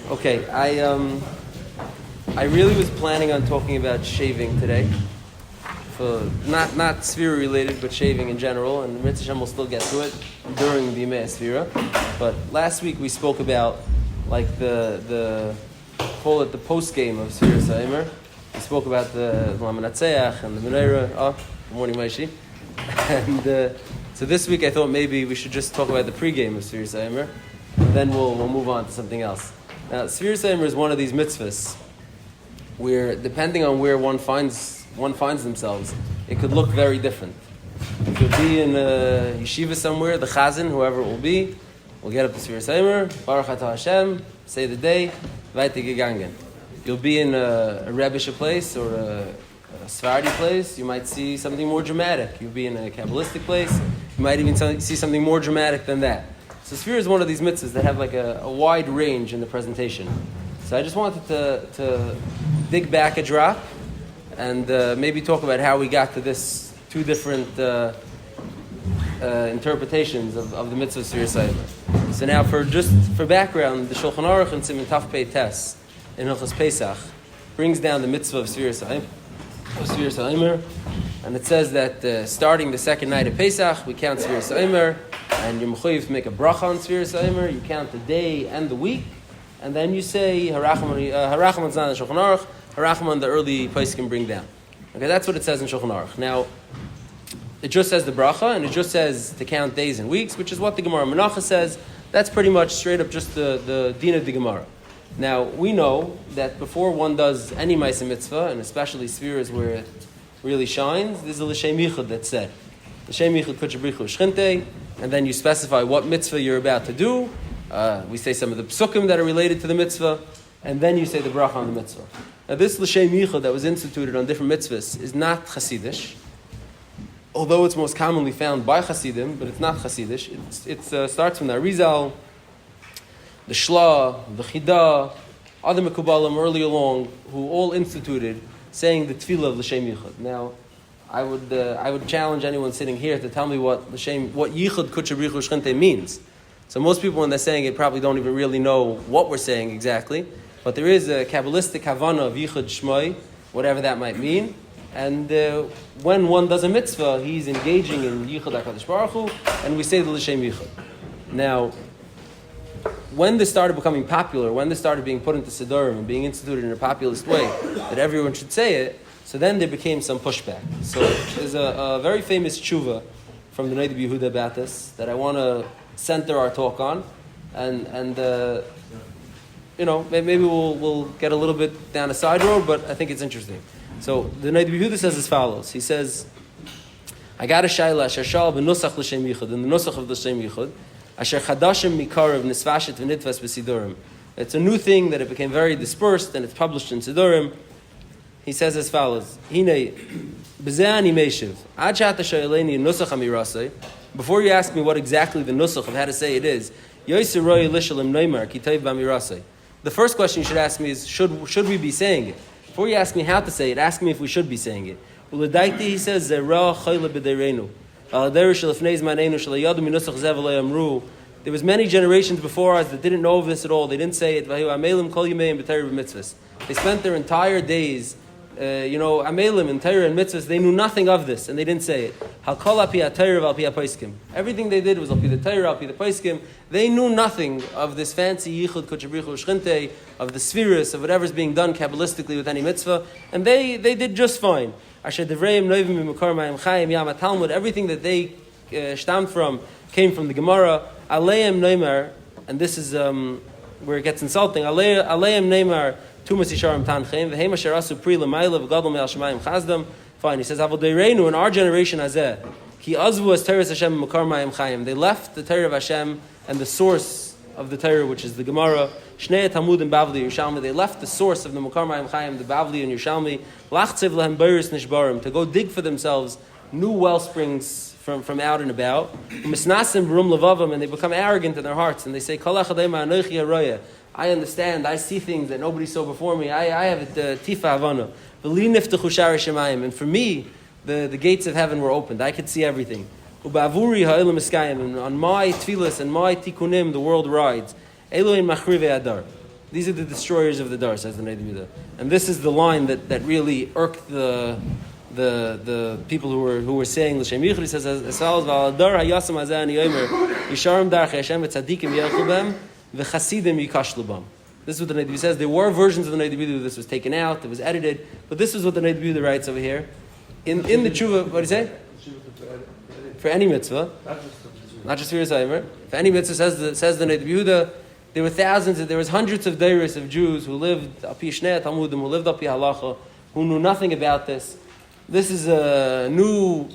Okay, I really was planning on talking about shaving today, for not Sphira related, but shaving in general, and Mitzvah Hashem will still get to it during the Yemei Sphira. But last week we spoke about like the call it the post game of Sphira Sa'imer. We spoke about the Lamanatzeach and the Menorah. Oh, good morning, Maishi. And so this week I thought maybe we should just talk about the pre-game of Sphira Sa'imer, and then we'll move on to something else. Now, Sphira Sa'imer is one of these mitzvahs where, depending on where one finds themselves, it could look very different. If you'll be in a yeshiva somewhere, the chazan, whoever it will be, will get up to Sphira Sa'imer, Baruch Atah Hashem, say the day, weiter gegangen. You'll be in a Rebbeische place or a Sephardi place, you might see something more dramatic. You'll be in a Kabbalistic place, you might even see something more dramatic than that. So Sphira is one of these mitzvahs that have like a wide range in the presentation. So I just wanted to dig back a drop and maybe talk about how we got to this two different interpretations of the mitzvah of Sphira Sa'imer. So now for background, the Shulchan Aruch and Siman Taf Pei Tes in Hilchos Pesach brings down the mitzvah of Sphira Sa'imer, and it says that starting the second night of Pesach, we count Sphira Sa'imer, and you're mechuyev to make a bracha on Sphira Sa'imer. You count the day and the week, and then you say Harachman Zan Shulchan Aruch, Harachman the early poskim bring down. Okay, that's what it says in Shulchan Aruch. Now, it just says the bracha, and it just says to count days and weeks, which is what the Gemara Menachah says. That's pretty much straight up just the din of the Gemara. Now, we know that before one does any Ma'aseh Mitzvah, and especially Sphira is where it really shines, there's a Leshem Yichud that's said. Leshem Yichud Kudsha Brichu Shchinte, and then you specify what mitzvah you're about to do. We say some of the psukim that are related to the mitzvah, and then you say the bracha on the mitzvah. Now, this Leshem Yichud that was instituted on different mitzvahs is not Hasidish, although it's most commonly found by Hasidim, but it's not Hasidish. It starts from the Arizal, the Shla, the Chida, other Mekubalim early along, who all instituted saying the tefillah of Leshem Yichud. Now, I would challenge anyone sitting here to tell me what Yichud Kudsha Brichu Shchinte means. So most people, when they're saying it, probably don't even really know what we're saying exactly. But there is a Kabbalistic Havana of Yichud Shmoi, whatever that might mean. And when one does a mitzvah, he's engaging in Yichud HaKadosh Baruch Hu, and we say the Leshem Yichud. Now, when this started becoming popular, when this started being put into Siddurim and being instituted in a populist way, that everyone should say it, so then there became some pushback. So there's a very famous tshuva from the Noda B'Yehuda about this that I want to center our talk on, and maybe we'll get a little bit down a side road, but I think it's interesting. So the Noda B'Yehuda says as follows. He says, I got a shayla asher shal b'nusach l'shem yichud, in the nusach of the Shem Yichud, asher chadashim mikarev nisvashet v'nitvas b'sidurim. It's a new thing that it became very dispersed and it's published in Sidurim. He says as follows: Hine b'zeh ani meishiv ad she'ata shayleini nusach amirasei. Before you ask me what exactly the nusach of how to say it is, yoser roi lishalim neimar kitayv b'amirasei. The first question you should ask me is should we be saying it? Before you ask me how to say it, ask me if we should be saying it. Uledaiti, he says, zera chayla b'deirenu. There was many generations before us that didn't know of this at all. They didn't say it. They spent their entire days, amelim and Torah and mitzvahs. They knew nothing of this, and they didn't say it. Everything they did was al pi the Torah, al pi the poskim. They knew nothing of this fancy yichud kudsha brichu shchinte, of the spheres, of whatever's being done kabbalistically with any mitzvah, and they did just fine. Everything that they stammed from came from the Gemara. Aleim neimar, and this is where it gets insulting. Aleim neimar tumas yisharim tanchem v'hem asher asu pri l'mayla v'gadol me'al shemayim chazdam. Fine, he says avodeirenu in our generation hazeh ki azvu as Torah Hashem makar mayim chayim. They left the Torah of Hashem and the source of the Torah, which is the Gemara. Shnei Talmud and Bavli Yerushalmi. They left the source of the Makar Mayim Chayim, the Bavli and Yerushalmi. Lachtzev lehem beiris nishbarim, to go dig for themselves new well springs from out and about. Misnasim b'rum levavam, and they become arrogant in their hearts, and they say, Kol echadema anochi haroya. I understand, I see things that nobody saw before me. I have it tifa havana. V'li niftechu shari shemayim, and for me, the gates of heaven were opened. I could see everything. Uba'avuri ha'elam eskayim, and on my tefillas and my tikkunim, the world rides. Elohim machrive adar. These are the destroyers of the dar, says the Neidim Yehuda. And this is the line that really irked the people who were saying Leshem Yichud. He says, "Esal v'aladar hayasam hazeh ani omer yisharim darchei Hashem v'tzadikim yelchu b'hem v'chasidim yikashlu b'hem." This is what the Neidim Yehuda says. There were versions of the Neidim Yehuda. This was taken out. It was edited. But this is what the Neidim Yehuda writes over here. In the tshuva, what do you say? For any mitzvah, not just for Yisrael. For any mitzvah, says the Neidim Yehuda, there were there was hundreds of deiros of Jews who lived api Shnei Talmudim, who lived api Halacha, who knew nothing about this. This is a new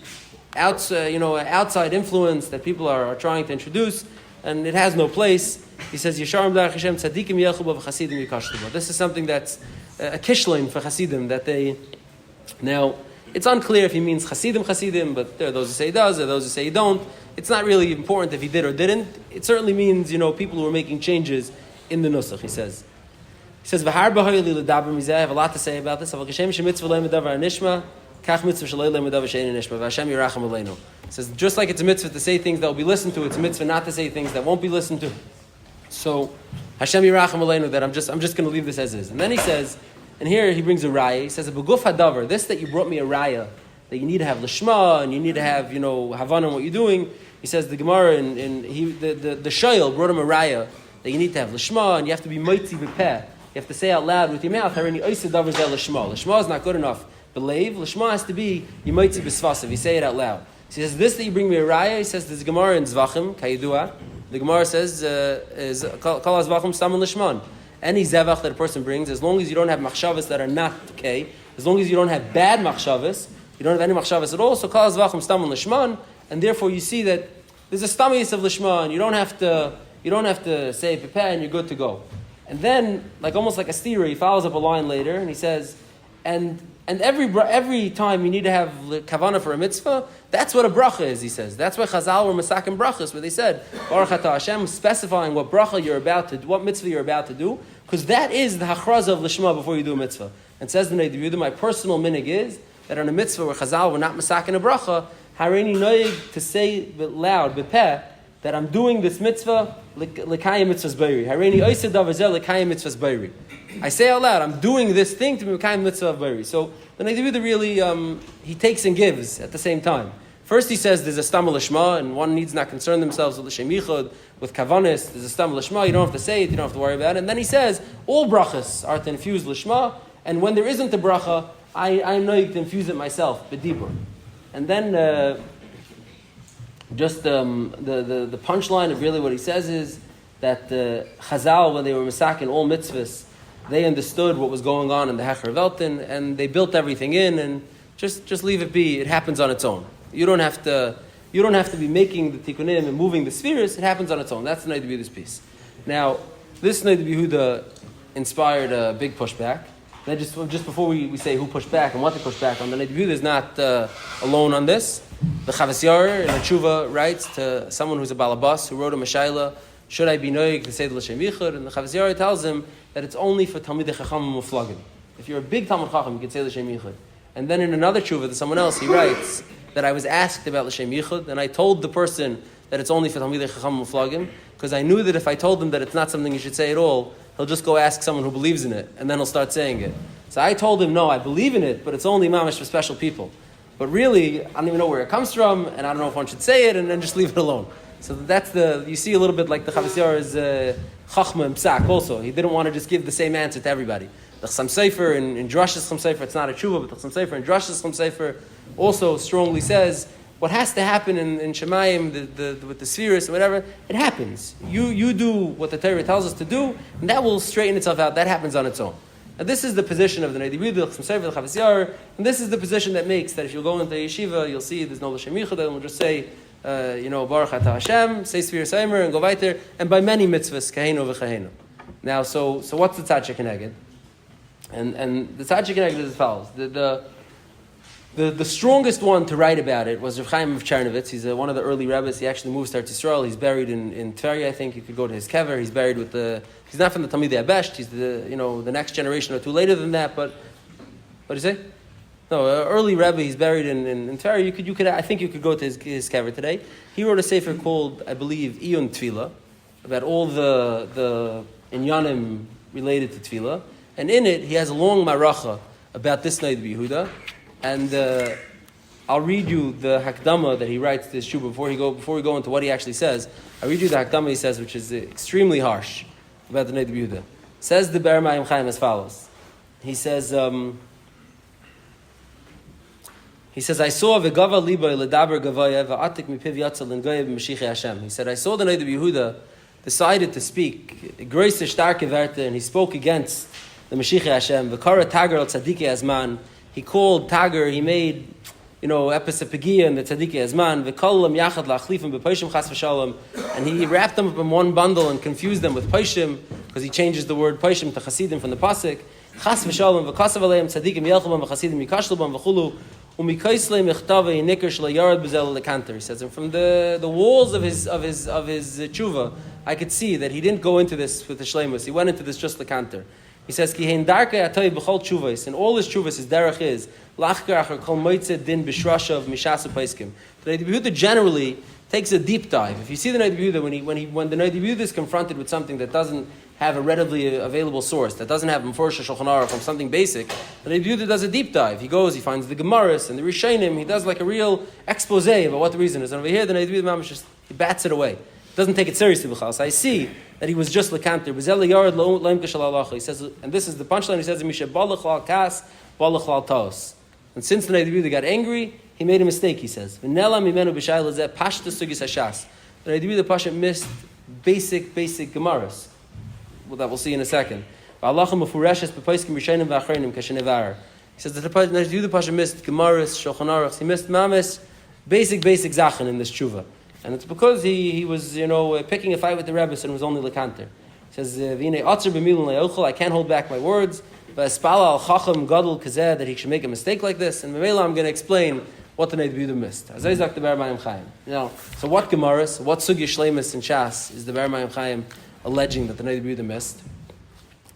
outside influence that people are trying to introduce, and it has no place. He says, Yesharim Dar Hashem Tzadikim Yechuba v'Chasidim Yikashluba. This is something that's a kishlein for Chasidim, that they... Now, it's unclear if he means Chasidim, but there are those who say he does, there are those who say he don't. It's not really important if he did or didn't. It certainly means, people who are making changes in the Nusach, he says. He says, I have a lot to say about this. It says, just like it's a mitzvah to say things that will be listened to, it's a mitzvah not to say things that won't be listened to. So, Hashem Yiracham Aleinu, that I'm just going to leave this as is. And then he says, and here he brings a raya. He says, "Beguf hadavar." This that you brought me a raya that you need to have lishma and you need to have havana on what you're doing. He says the Gemara and the shayil brought him a raya that you need to have lishma and you have to be moitzi b'peh. You have to say out loud with your mouth. Harini oised davar zeh lishma. Lishma is not good enough. Believe lishma has to be you moitzi b'svasav. You say it out loud. So he says this that you bring me a raya. He says there's a Gemara in Zvachim Kayidua. The Gemara says is kol hazvachim stam lishman. Any zevach that a person brings, as long as you don't have machshavas that are not okay, as long as you don't have bad machshavas, you don't have any machshavas at all, so kol hazvachim stam lishman, and therefore you see that there's a stamis of lishman. You don't have to say pepeh, and you're good to go. And then, almost like a stira, he follows up a line later, and he says, and every time you need to have kavana for a mitzvah, that's what a bracha is, he says. That's why Chazal were masakim brachas, where they said, Baruch Atah Hashem, specifying what bracha you're about to do, what mitzvah you're about to do, because that is the hachraz of lishma before you do a mitzvah. And says the Neidim Yehuda, my personal minig is that on a mitzvah where Chazal were not masakin a bracha, hareini noyeg to say loud, bepeh, that I'm doing this mitzvah l'kayim mitzvahs bayri. Hareini oised davar zeh l'kayim mitzvahs bayri. I say out loud, I'm doing this thing to be l'kayim mitzvah of bayri. So the Neidim Yehuda really, he takes and gives at the same time. First he says there's a stam lishma, and one needs not concern themselves with Leshem Yichud, with kavanis, there's a stam lishma, you don't have to say it, you don't have to worry about it. And then he says, all brachas are to infuse lishma, and when there isn't a bracha, I know you can infuse it myself, b'dibur. And then the punchline of really what he says is that Chazal, when they were masakin all mitzvahs, they understood what was going on in the Hecher Veltin, and they built everything in, and just leave it be. It happens on its own. You don't have to be making the tikkunim and moving the spheres. It happens on its own. That's the Neidim Yehuda's piece. Now, this Neidim Yehuda inspired a big pushback. Then just before we say who pushed back and what they pushed back on, the Neidim Yehuda is not alone on this. The Chavas Yair in a tshuva writes to someone who's a balabas who wrote a mashayla, should I be noig to say the Leshem Yichud? And the Chavas Yair tells him that it's only for Talmidei Chacham Muflagim. If you're a big Talmud Chacham, you can say Leshem Yichud. And then in another tshuva to someone else, he writes that I was asked about Leshem Yichud, and I told the person that it's only for Talmidei Chacham Muflagim, because I knew that if I told him that it's not something you should say at all, he'll just go ask someone who believes in it, and then he'll start saying it. So I told him, no, I believe in it, but it's only mamash for special people. But really, I don't even know where it comes from, and I don't know if one should say it, and then just leave it alone. So that's you see a little bit like the Chavas Yair's Chachma and Psak also. He didn't want to just give the same answer to everybody. The Chasam Sofer in Drash's Chasam Sofer, it's not a tshuva, but the Chasam Sofer in Drash's Chasam Sofer also strongly says what has to happen in Shemayim, with the spheres and whatever, it happens. You do what the Torah tells us to do, and that will straighten itself out. That happens on its own. And this is the position of the Neidim Yehuda, the Chasam Sofer, the Chavas Yair, and this is the position that makes that if you go into a yeshiva, you'll see there's no Leshem Yichud, and we'll just say, Baruch Atah Hashem, say Sfir Seimer, and go weiter, and by many mitzvahs, Kahenu v'Chahenu. Now, so what's the Tzad Shekeneged? And the Tzad Shekeneged is as follows. The strongest one to write about it was Rav Chaim of Chernovitz. He's one of the early rabbis. He actually moves to Eretz Yisrael. He's buried in Tveria, I think. You could go to his kever. He's buried with he's not from the Talmidei Abesht. He's the next generation or two later than that. But what do you say? No, early Rebbe. He's buried in Tveria. You could. I think you could go to his kever today. He wrote a sefer called, I believe, Iyun Tefillah, about all the inyanim related to tefillah, and in it he has a long maracha about this Noda B'Yehuda, and I'll read you the Hakdama that he writes to this Shuba before we go into what he actually says. I'll read you the Hakdama he says, which is extremely harsh about the Noda B'Yehuda. Says the Be'er Mayim Chaim as follows. He says, I saw v'gava liba ledaber gavaya v'atik mipiv yatzal l'ngoyev b'mashiach Hashem. He said, I saw the Noda B'Yehuda decided to speak, Groise starke Werte, and he spoke against the Mashiach Hashem. V'kara Tagar al Tzadikei Azman. He called Tagar, he made, Episepegia and the Tzadikei Azman. V'kolam yachad la'achlifim b'poishim chas v'shalom. And he wrapped them up in one bundle and confused them with poishim, because he changes the word poishim to chasidim from the pasuk. Chas v'shalom v'kasav aleim tzadikim yelchabam v'chasidim yikashlubam v'chulu. He says, and from the walls of his tshuva, I could see that he didn't go into this with the shleimus. He went into this just the kanter. He says, in all his tshuvas, his derech is din b'shrashav mishasu paiskim. The Noda B'Yehuda generally takes a deep dive. If you see the Noda B'Yehuda, when the Noda B'Yehuda is confronted with something that doesn't have a readily available source, that doesn't have Mefurish Shulchan Aruch from something basic, the Noda B'Yehuda does a deep dive. He goes, he finds the Gemaras and the Rishonim, he does like a real expose about what the reason is. And over here, the Noda B'Yehuda Mamash just he bats it away. Doesn't take it seriously. So I see that he was just lekanter. He says, and this is the punchline. He says, and since the Noda B'Yehuda got angry, he made a mistake. He says, the Noda B'Yehuda Pasha missed basic Gemaras. Well, that we'll see in a second. He says that the Noda B'Yehuda Pasha missed Gemaras, Shulchan Aruch. He missed mames, basic Zachen in this tshuva. And it's because he was, picking a fight with the Rebbe and was only lekanter. He says, I can't hold back my words. That he should make a mistake like this. And Mamela, I'm going to explain what the Noda B'Yehuda missed. So what Gemaras, what Sugya Shleimus and Shas is the Be'er Mayim Chaim alleging that the Noda B'Yehuda missed?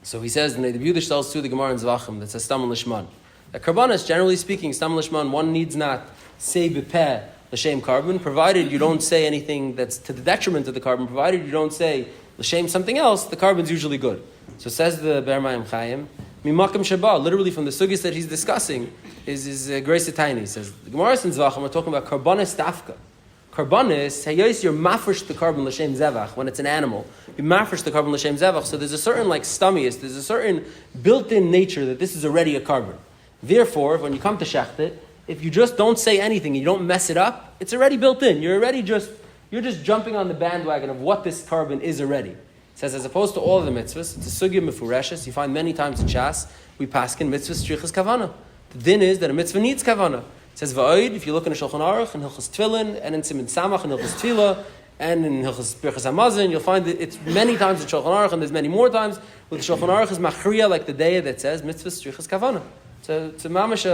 So he says the Noda B'Yehuda tells through the Gemara in Zvachim that says Stam Lishman. That Karbanas, generally speaking, Stam Lishman, one needs not say bepeh Leshem carbon, provided you don't say anything that's to the detriment of the carbon, provided you don't say Leshem something else, the carbon's usually good. So says the Be'er Mayim Chaim, Mimakam Shabbat, literally from the sugis that he's discussing, is Grace Tiny. He says, the Gemara in Zvachim, we're talking about Karbanis Tafka. Karbanis, hayos, you're mafresh the carbon Leshem Zevach, when it's an animal. You mafresh the carbon Leshem Zevach, so there's a certain stomachus, there's a certain built-in nature that this is already a carbon. Therefore, when you come to Shechtit, if you just don't say anything and you don't mess it up, it's already built in. You're just jumping on the bandwagon of what this carbon is already. It says, as opposed to all of the mitzvahs, it's a sugya mefureshes. You find many times in Shas, we paskin mitzvahs strichas kavana. The din is that a mitzvah needs kavana. It says, va'oid, if you look in a Shulchan Aruch, and Hilchas Tefillin, and in Siman Samach, and Hilchas Tefillah, and in Hilchas Birchas Hamazon, you'll find that it's many times in Shulchan Aruch, and there's many more times, with Shulchan Aruch is machriya, like the day that says, mitzvahs strichas kavana. So it's a mamash,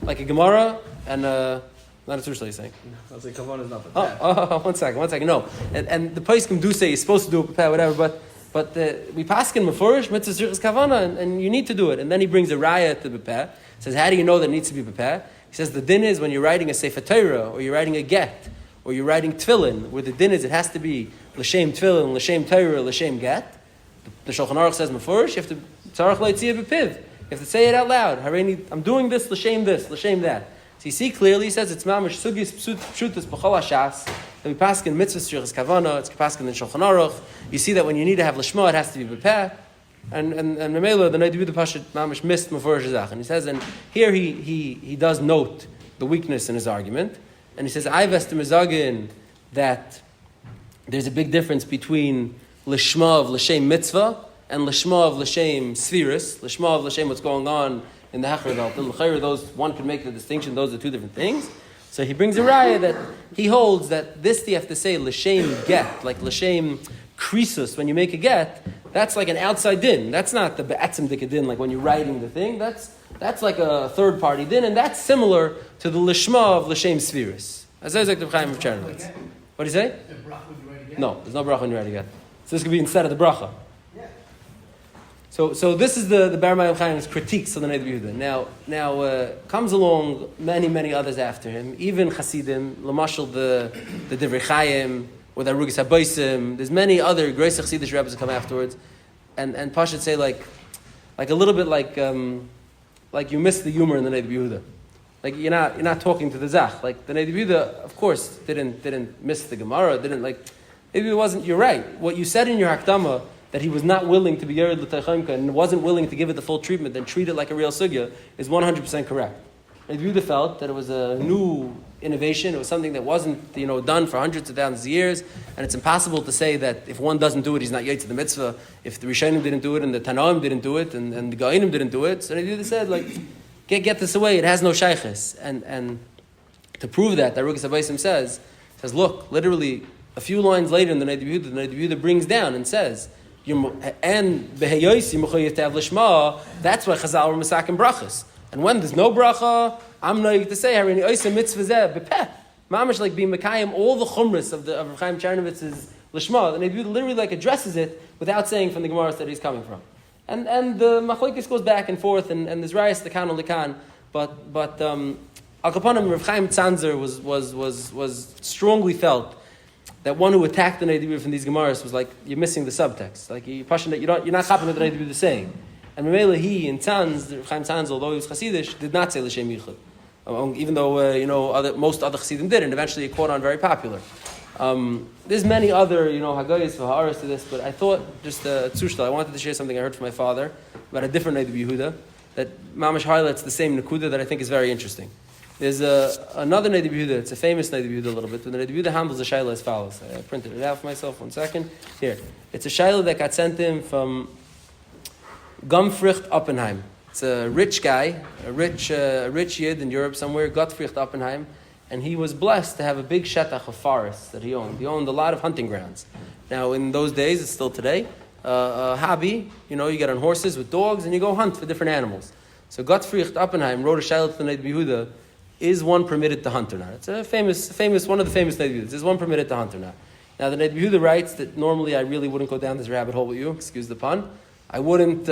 like a Gemara, and not a Tushla, you're saying? I was like, Kavanah is not one second. No. And the place can do say you're supposed to do a prepare, whatever, but we pass in Mefurish, mitzvah strichas kavana, and you need to do it. And then he brings a raya to prepare. Says, how do you know that it needs to be prepared? He says, the din is when you're writing a Sefer Torah, or you're writing a get, or you're writing tefillin, where the din is it has to be l'shem tefillin, l'shem Torah, l'shem get. The Shulchan Aruch says Mefurish, you have to tzarach leitziyah b'piv. You have to say it out loud. I'm doing this, l'shem that. So you see clearly, he says it's mamash sugis pshutas b'chol hashas. That we pass in mitzvah strichas kavana. It's pass in Shulchan Aruch. You see that when you need to have lishma, it has to be bepeh. And Mamela, the Noda B'Yehuda Pasha mamash missed mefurish zach. And he says, and here he does note the weakness in his argument. And he says, I've estimizagin that there's a big difference between lishma of l'shem mitzvah and lishma of l'shem spheris, lishma of l'shem what's going on in the hechra belt. And l'chayr, those one can make the distinction. Those are two different things. So he brings a raya that he holds that this you have to say l'shem get, like l'shem krisus. When you make a get, that's like an outside din. That's not the be'atzim dik din, like when you're writing the thing. That's like a third party din, and that's similar to the lishma of l'shem spheris. As I say, the Chaim of Chernowitz. What do you say? No, there's no bracha when you write a get. So this could be instead of the bracha. So this is the Be'er Mayim Chaim's critiques of the Noda B'Yehuda. Now comes along many others after him, even Hasidim, Lamashal the Divrei Chaim, or the Arugis Habaysim. There's many other Greis Chassidish rabbis that come afterwards. and Pasha say like a little bit like you missed the humor in the Neiv Yehuda. Like you're not talking to the Zach. Like the Neiv Yehuda, of course, didn't miss the Gemara. Maybe it wasn't. You're right. What you said in your Hakdama, that he was not willing to be Yered L'Teichaimka and wasn't willing to give it the full treatment and treat it like a real sugya, is 100% correct. Neiv Yehuda felt that it was a new innovation. It was something that wasn't done for hundreds of thousands of years, and it's impossible to say that if one doesn't do it, he's not yet to the mitzvah. If the Rishonim didn't do it, and the Tanaim didn't do it, and the Ga'inim didn't do it, so Neiv Yehuda said, get this away. It has no shaykhis. And to prove that, the Rukas Abaysim says, look, literally a few lines later in the Neiv Yehuda brings down and says, and beheyosi mechoyev te'av lishma. That's why Chazal were masakim brachas. And when there's no bracha, I'm not to say harini oisa mitzvah zeh bepeh. Mamish like being mekayim all the chumras of Rav Chaim Chernovitz's lishma. And Neiv Yehuda literally addresses it without saying from the Gemara that he's coming from. And the machlokes goes back and forth, and there's rayas lekan or lekan. But al kaponim Rav Chaim Tzanzer was strongly felt that one who attacked the Neiv Yehuda from these Gemaras was like, you're missing the subtext. Like you're not happy with the Neiv Yehuda saying. And Mamela, he in Tzanz, Chaim Tzanz, although he was Hasidish, did not say Leshem Yichud. Even though most other Hasidim did, and eventually it caught on very popular. There's many other Hagayas for Ha'aras to this, but I thought just Tzushta, I wanted to share something I heard from my father about a different Neiv Yehuda that Mamash highlights the same Nakuda that I think is very interesting. There's another Neiv Yehuda, it's a famous Neiv Yehuda a little bit, but the Neiv Yehuda handles the Shaila as follows. I printed it out for myself, 1 second. Here. It's a Shaila that got sent him from Gomfricht Oppenheim. It's a rich guy, a rich Yid in Europe somewhere, Gottfried Oppenheim, and he was blessed to have a big shetach of forests that he owned. He owned a lot of hunting grounds. Now, in those days, it's still today, a hobby, you get on horses with dogs and you go hunt for different animals. So Gottfried Oppenheim wrote a Shaila to the Neiv Yehuda, is one permitted to hunt or not? It's a famous, one of the famous Neiv Yehudas. Is one permitted to hunt or not? Now, the Neiv Yehuda writes that normally I really wouldn't go down this rabbit hole with you, excuse the pun. I wouldn't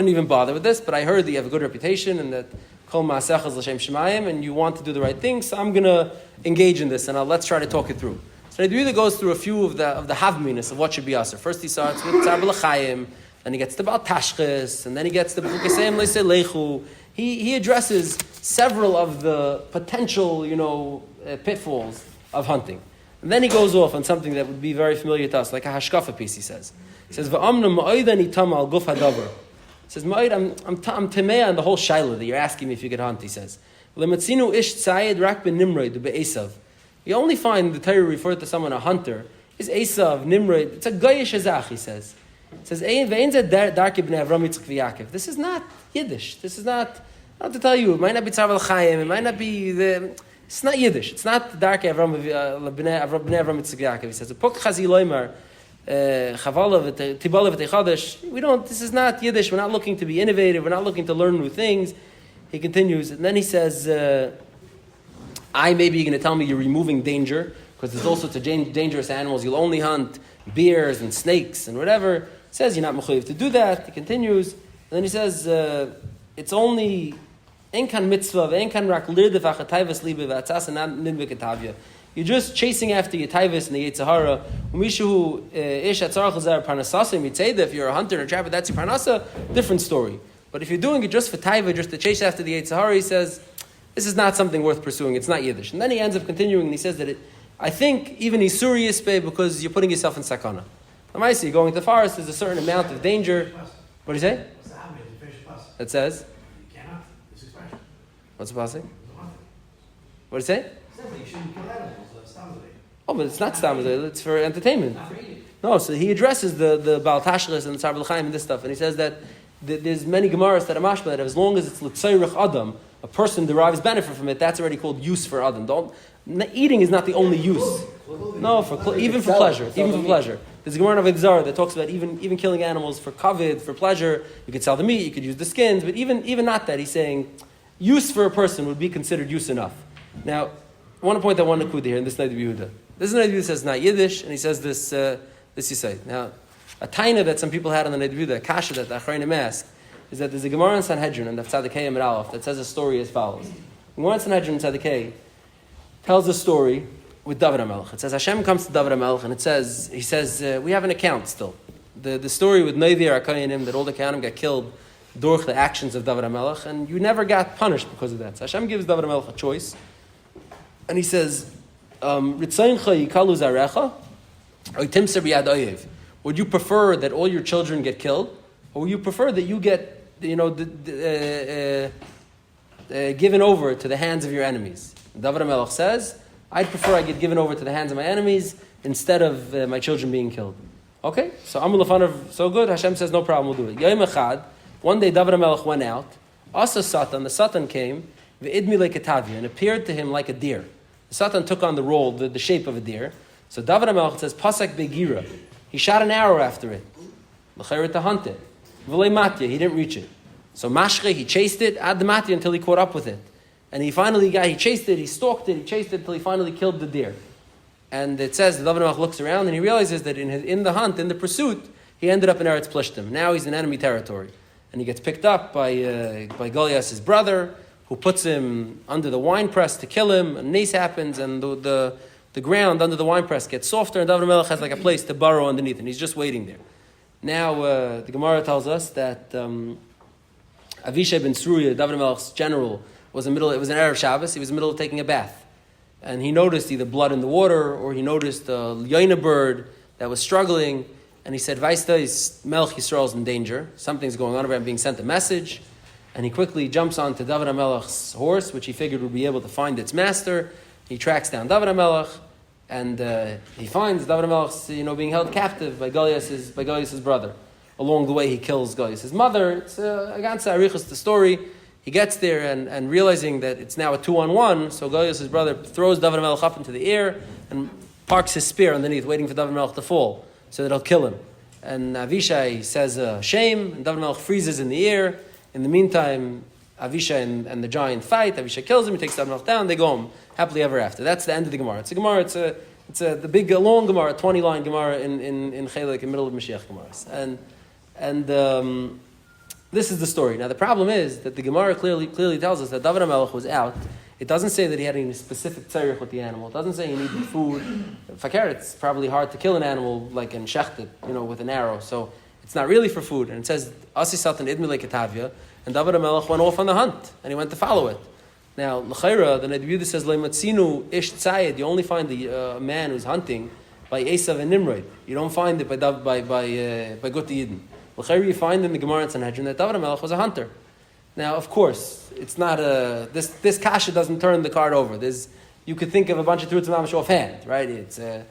even bother with this, but I heard that you have a good reputation and that Kol Ma'asech is Leshem Shemayim and you want to do the right thing, so I'm going to engage in this and let's try to talk it through. So Neiv Yehuda goes through a few of the havminas of what should be aser. First he starts with Tzar B'Lachayim, then he gets to Baal Tashchis, and then he gets to B'Chukaseyim Leisei Leichu. He addresses several of the potential, pitfalls of hunting. And then he goes off on something that would be very familiar to us, like a hashkafa piece, he says. He says, V'amna ma'oidani tama al guf hadavar. He says, Ma'od, I'm tamea on the whole shaila that you're asking me if you could hunt, he says. L'matzinu ish tzayed rak ben Nimrod be'esav. You only find the Torah referred to someone, a hunter, is Esav, Nimrod. It's a goyish azach, he says. He says, Ve'en zeh darke b'nei Avram Yitzchak v'Yaakov. This is not Yiddish. This is not, not to tell you, it might not be Tzar V'Chaim, it might not be it's not Yiddish. It's not the darke b'nei Avram Yitzchak v'Yaakov. He says, Pok chazi loymar, chavala v'tibala v'teichadesh. We don't, this is not Yiddish. We're not looking to be innovative. We're not looking to learn new things. He continues, and then he says, maybe you're going to tell me you're removing danger, because there's all sorts of dangerous animals. You'll only hunt bears and snakes and whatever. He says you're not mechuyev to do that. He continues, and then he says it's only enkan mitzvah enkan rak lirdef achatayvas libe v'atzas and nidbe ketavya. You're just chasing after your taivas and the Yetzirah. Umishu ish atzarach chazar parnasasa mitzeda. If you're a hunter and a trapper, that's your parnasa. Different story. But if you're doing it just for taiva, just to chase after the Yetzirah, he says this is not something worth pursuing. It's not Yiddish. And then he ends up continuing and he says that I think even Isuri Yispeh because you're putting yourself in sakana. You're going to the forest, there's a certain amount of danger. What do you say? It says? You cannot. What's the passing? What do you say? It says that you shouldn't kill animals. Oh, but it's not stamazay, it's for entertainment. No, so he addresses the Baal Tashchis and the Tzar B'Lachayim and this stuff, and he says that there's many Gemaras that are mashma that as long as it's l'tzayrich adam, a person derives benefit from it, that's already called use for adam. Eating is not the only use. No, even for pleasure. Even for pleasure. There's a Gemara of Edzar that talks about even killing animals for kavod, for pleasure. You could sell the meat, you could use the skins, but even not that. He's saying use for a person would be considered use enough. Now, I want to point out one nakuda here in this Neiv Yehuda. This Neiv Yehuda says not Yiddish, and he says this you say. Now, a taina that some people had on the Neiv Yehuda, a kasha that the Achrayim ask, is that there's a Gemara in Sanhedrin and the Tzadikei and Aleph that says a story as follows. The Gemara in Sanhedrin Tzadikei tells a story with David HaMelech. It says Hashem comes to David HaMelech and he says, we have an account still. the story with Novi Arkayanim, that all the Kayanim got killed durch the actions of David HaMelech, and you never got punished because of that. So Hashem gives David HaMelech a choice, and he says, Ritzayncha yikalu zarecha, or timser b'yad oyev. Would you prefer that all your children get killed, or would you prefer that you get, given over to the hands of your enemies? David HaMelech says, I'd prefer I get given over to the hands of my enemies instead of my children being killed. Okay, so Amul Lefanav, so good. Hashem says, no problem, we'll do it. Yom Echad, one day David HaMelech went out. Asa Satan, the Satan came, v'idmi leketavia, and appeared to him like a deer. The Satan took on the role, the shape of a deer. So David HaMelech says, Pasak begira. He shot an arrow after it. L'chayr to hunt it. V'lei matya, he didn't reach it. So Mashche, he chased it, ad matya, until he caught up with it. And he chased it, he stalked it, he chased it until he finally killed the deer. And it says, David HaMelech looks around and he realizes that in the hunt, in the pursuit, he ended up in Eretz Plishtim. Now he's in enemy territory. And he gets picked up by Goliath, his brother, who puts him under the winepress to kill him. And nace happens, and the ground under the winepress gets softer, and David HaMelech has like a place to burrow underneath, and he's just waiting there. Now, the Gemara tells us that Avishai ben Sruya, David HaMelech's general, it was an Erev Shabbos, he was in the middle of taking a bath. And he noticed either blood in the water, or he noticed a Yoina bird that was struggling, and he said, Vaista, Melech Yisrael is in danger. Something's going on around being sent a message. And he quickly jumps onto David HaMelech's horse, which he figured would be able to find its master. He tracks down David HaMelech, and he finds David HaMelech, being held captive by Goliath's brother. Along the way, he kills Goliath's mother. It's against Arichas, the story. He gets there and realizing that it's now a 2-on-1, so Goliath's brother throws David HaMelech up into the air and parks his spear underneath, waiting for David HaMelech to fall, so that he'll kill him. And Avishai says, shame, and David HaMelech freezes in the air. In the meantime, Avishai and the giant fight. Avishai kills him, he takes David HaMelech down, they go home happily ever after. That's the end of the Gemara. It's a Gemara, it's the big, long Gemara, 20-line Gemara in Chelek, in the middle of Mashiach Gemaras. And this is the story. Now the problem is that the Gemara clearly tells us that David HaMelech was out. It doesn't say that he had any specific tzarech with the animal. It doesn't say he needed food. Fakir, it's probably hard to kill an animal like in shechted, with an arrow. So it's not really for food. And it says, Asi Satan idmi leketavia, and David HaMelech went off on the hunt, and he went to follow it. Now, l'chayra, the Ned says, Leimatzinu ish tzayed, you only find the man who's hunting by Esav and Nimrod. You don't find it by Guti Yidin. L'chayra, you find in the Gemara and Sanhedrin that David HaMelech was a hunter. Now, of course, it's not this kasha doesn't turn the card over. You could think of a bunch of truths mamash offhand, right? It's a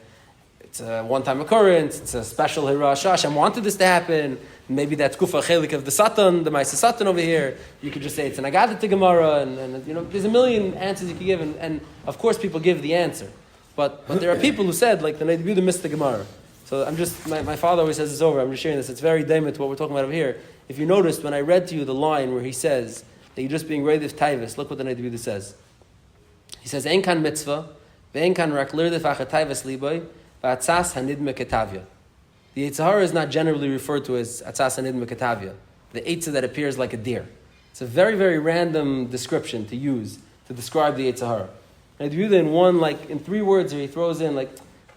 one-time occurrence. It's a special hirash. Hashem wanted this to happen. Maybe that's kufa chelik of the Satan, the Maisa Satan over here. You could just say it's an Agadah to Gemara, and there's a million answers you could give, and of course people give the answer. But there are people who said, like the Ned Yehuda missed the Gemara. So I'm just, my father always says this over, I'm just sharing this, it's very daimit to what we're talking about over here. If you noticed, when I read to you the line where he says that you're just being reidif taivus, look what the Ned Yehuda says. He says, Ein kan mitzvah, ve'en kan rak lirdif achataivus liboy, va'atzas hanidme ketavya. The Yetzer Hara is not generally referred to as atzas hanidme ketavya, the Eitzah that appears like a deer. It's a very, very random description to use to describe the Yetzer Hara. Ned Yehuda in 3 words here, he throws in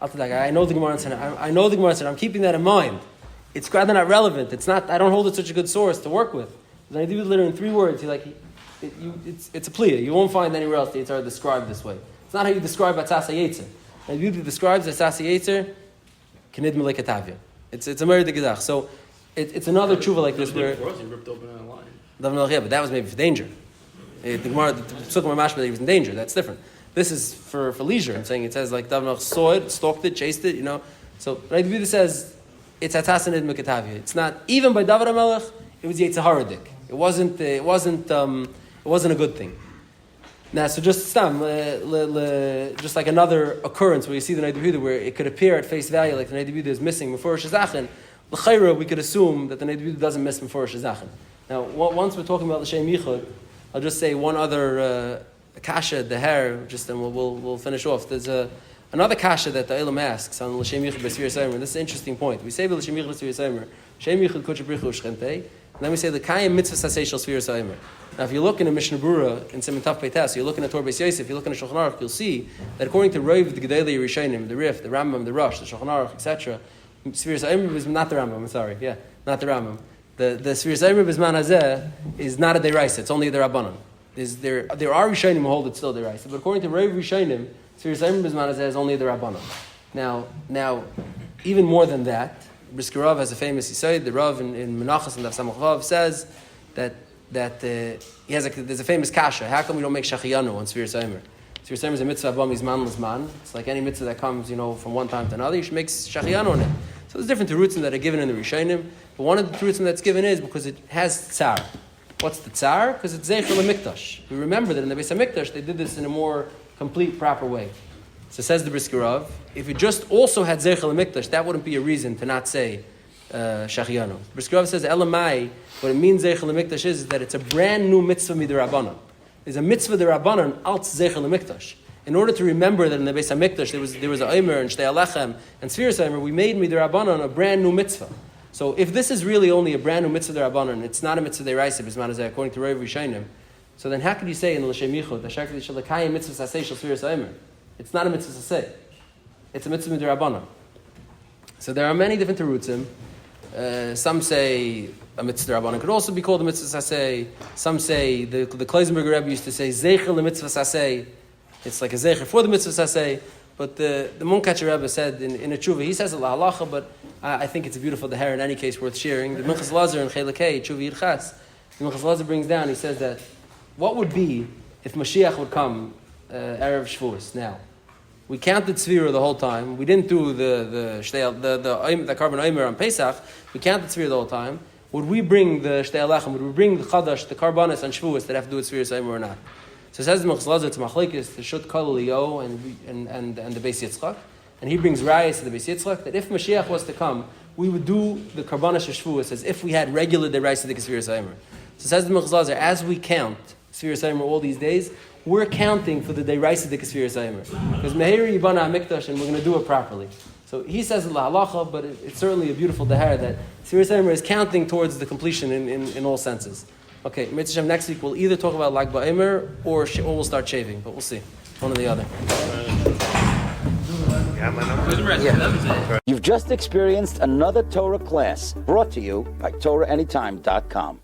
I know the Gemara said, I'm keeping that in mind. It's rather not relevant. It's not. I don't hold it such a good source to work with. I do it literally in 3 words. It's a plea. You won't find anywhere else the Yetzer Hara described this way. It's not how you describe Atzas HaYetzer. And Yehuda describes Atzas HaYetzer, Kenid Melek Atavia. It's a Merid Gedach. So it's another tshuva like this where. For us, he ripped open a line. But that was maybe for danger. The Gemara, the Psukim Mashma, that he was in danger. That's different. This is for leisure. I'm saying it says like David HaMelech saw it, stalked it, chased it. So Rabbi Yehuda says it's Atzas and Idme Ketavia. It's not even by David HaMelech. It was Yetzer Haradik. It wasn't a good thing. Now, so just just like another occurrence where you see the Ned Yehuda where it could appear at face value like the Ned Yehuda is missing Mefurish Zachen. L'chayra, we could assume that the Ned Yehuda doesn't miss Mefurish Zachen. Now, once we're talking about Leshem Yichud, I'll just say one other kasha, the hair, and we'll finish off. There's another kasha that the Eilam asks on Leshem Yichud B'Svir Yisaymer. This is an interesting point. We say Leshem Yichud B'Svir Yisaymer, Shem Yichud Kodesh Brichu Shchentei, and then we say the Kayim Mitzvah Sasei Shel Sfir Yisaymer. Now, if you look in a Mishnah Berurah in Siman Taf Peitas, you're looking at Torah Beis Yosef, you look in a Shulchan Aruch, you'll see that according to Rav the Gedolei Rishonim, the Rif, the Rambam, the Rosh, the Shulchan Aruch, etc., Sfiras Omer is not the Rambam. I'm sorry. Yeah, not the Rambam. The Sfiras Omer Bisman Hazeh is not a deraisa. It's only a derabanan. There are Rishonim who hold it still deraisa, but according to Rav Rishonim, Sfiras Omer Bisman Hazeh is only a derabanan. Now, even more than that, Brisker Rav has a famous Yisod. The Rav in Menachos and Daf Samach Vav says that there's a famous kasha. How come we don't make shachiyanu on Sfiras Omer? Sfiras Omer is a mitzvah abam izman l'zman. It's like any mitzvah that comes, from one time to another. You should make shachiyanu on it. So there's different terutzim that are given in the Rishonim. But one of the terutzim that's given is because it has tsar. What's the tsar? Because it's zeichel l'mikdash. We remember that in the Beis HaMikdash they did this in a more complete, proper way. So says the Brisker Rav, if it just also had zeichel l'mikdash, that wouldn't be a reason to not say shachiyanu. Brisker Rav says elamai. What it means zeichel l'mikdash is that it's a brand new mitzvah midrabanan. There's a mitzvah derabanan alts zeichel l'mikdash. In order to remember that in the Beis HaMikdash there was a Omer and Shtei Leshem and Sfiras Omer, we made midrabanan a brand new mitzvah. So if this is really only a brand new mitzvah derabanan, it's not a mitzvah deraisa b'zman hazeh according to Rav Rishonim. So then how could you say in the Leshem Yichud Asher Kedei Shalakayim mitzvah saseh shel Sfiras Omer? It's not a mitzvah saseh. It's a mitzvah midrabanan. So there are many different terutzim. Some say a mitzvah derabanan could also be called a mitzvah saseh. Some say the Kloisenberger Rebbe used to say zeichel the mitzvah saseh. It's like a zeicher for the mitzvah saseh. But the Munkatcher Rebbe said in a tshuva, he says a halacha, but I think it's a beautiful deher in any case worth sharing. The Minchas Lazar in Chelakei, tshuva Yirchas, the Minchas Lazar brings down, he says that what would be if Mashiach would come Erev Shavuos? Now, we counted Tzvira the whole time. We didn't do the carbon omer on Pesach. We counted Tzvira the whole time. Would we bring the Shtei Lechem? Would we bring the Chadash, the Karbanis on Shavuos that have to do with Tzvira omer or not? So it says the Minchas Lazar to Machlekes, the Shut Kol Leo and the Beis Yitzchak, and he brings rayas to the Beis Yitzchak that if Mashiach was to come, we would do the Karbanis Shavuos as if we had regular deraisa the Tzvira omer. So it says the Minchas Lazar, as we count Tzvira omer all these days, we're counting for the deraisa the Tzvira omer because Meheiri Yibana HaMikdash, and we're going to do it properly. So he says la halacha, but it's certainly a beautiful deher that Tzvira omer is counting towards the completion in all senses. Okay, Mitzvah Shem, next week we'll either talk about Lag BaOmer or we'll start shaving, but we'll see. One or the other. You've just experienced another Torah class brought to you by TorahAnytime.com.